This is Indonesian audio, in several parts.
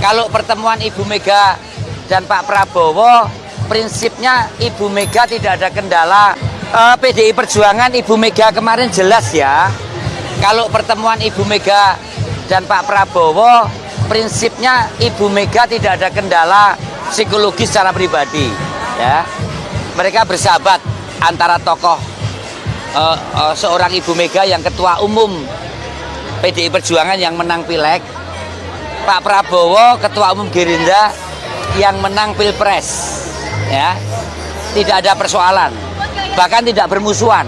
Kalau pertemuan Ibu Mega dan Pak Prabowo, prinsipnya Ibu Mega tidak ada kendala. PDI Perjuangan Ibu Mega kemarin jelas ya. Kalau pertemuan Ibu Mega dan Pak Prabowo, prinsipnya Ibu Mega tidak ada kendala psikologis secara pribadi. Ya, mereka bersahabat antara tokoh seorang Ibu Mega yang ketua umum PDI Perjuangan yang menang Pileg, Pak Prabowo ketua umum Gerindra yang menang Pilpres. Ya, tidak ada persoalan, bahkan tidak bermusuhan,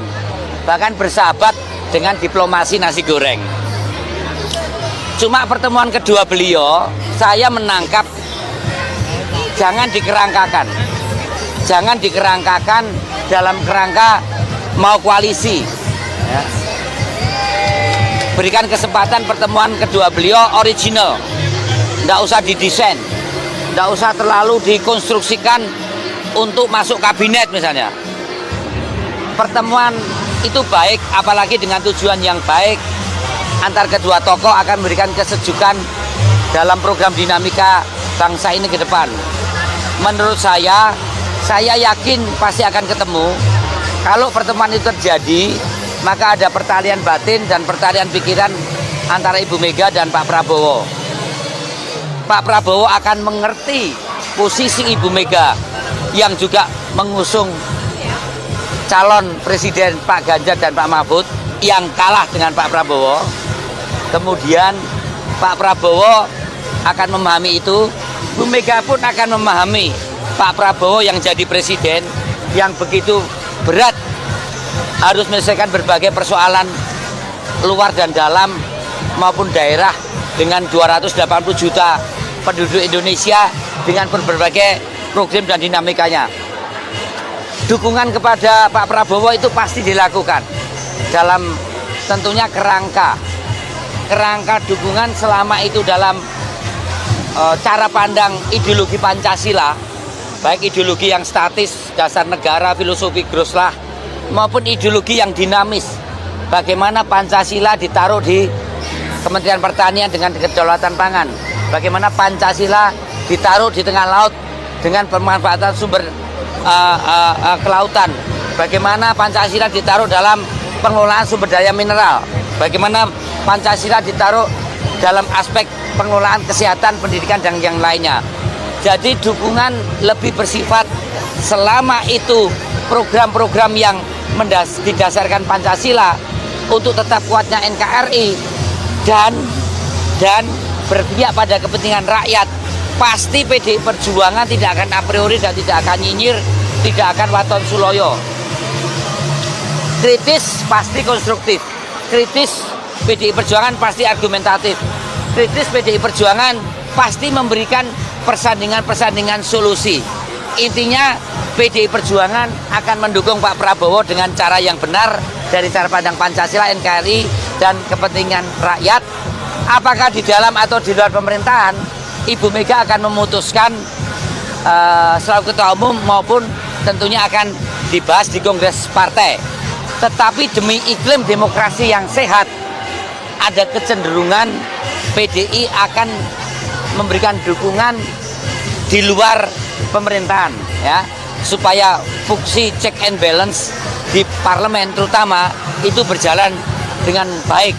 bahkan bersahabat dengan diplomasi nasi goreng. Cuma pertemuan kedua beliau, saya menangkap jangan dikerangkakan dalam kerangka mau koalisi. Ya. Berikan kesempatan pertemuan kedua beliau original, tidak usah didesain, tidak usah terlalu dikonstruksikan untuk masuk kabinet misalnya. Pertemuan itu baik, apalagi dengan tujuan yang baik antar kedua tokoh akan memberikan kesejukan dalam program dinamika bangsa ini ke depan. Menurut saya yakin pasti akan ketemu. Kalau pertemuan itu terjadi, maka ada pertalian batin dan pertalian pikiran antara Ibu Mega dan Pak Prabowo. Pak Prabowo akan mengerti posisi Ibu Mega yang juga mengusung calon presiden Pak Ganjar dan Pak Mahfud yang kalah dengan Pak Prabowo. Kemudian Pak Prabowo akan memahami itu, Bu Mega pun akan memahami Pak Prabowo yang jadi presiden yang begitu berat harus menyelesaikan berbagai persoalan luar dan dalam maupun daerah dengan 280 juta penduduk Indonesia dengan berbagai program dan dinamikanya. Dukungan kepada Pak Prabowo itu pasti dilakukan dalam tentunya kerangka dukungan selama itu dalam cara pandang ideologi Pancasila, baik ideologi yang statis, dasar negara, filosofi Groslah, maupun ideologi yang dinamis. Bagaimana Pancasila ditaruh di Kementerian Pertanian dengan kedaulatan pangan, bagaimana Pancasila ditaruh di tengah laut dengan pemanfaatan sumber kelautan, bagaimana Pancasila ditaruh dalam pengelolaan sumber daya mineral, bagaimana Pancasila ditaruh dalam aspek pengelolaan kesehatan, pendidikan, dan yang lainnya. Jadi dukungan lebih bersifat selama itu program-program yang didasarkan Pancasila untuk tetap kuatnya NKRI dan berpihak pada kepentingan rakyat. Pasti PDI Perjuangan tidak akan a priori dan tidak akan nyinyir, tidak akan waton suloyo. Kritis pasti konstruktif, kritis PDI Perjuangan pasti argumentatif, kritis PDI Perjuangan pasti memberikan persandingan solusi. Intinya PDI Perjuangan akan mendukung Pak Prabowo dengan cara yang benar dari cara pandang Pancasila, NKRI, dan kepentingan rakyat. Apakah di dalam atau di luar pemerintahan, Ibu Mega akan memutuskan selaku ketua umum maupun tentunya akan dibahas di kongres partai. Tetapi demi iklim demokrasi yang sehat, ada kecenderungan PDI akan memberikan dukungan di luar pemerintahan, ya, supaya fungsi check and balance di parlemen terutama itu berjalan dengan baik.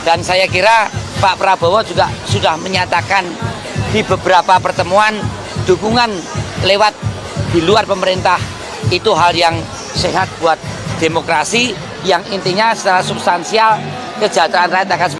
Dan saya kira Pak Prabowo juga sudah menyatakan di beberapa pertemuan dukungan lewat di luar pemerintah itu hal yang sehat buat demokrasi, yang intinya secara substansial kesejahteraan rakyat akan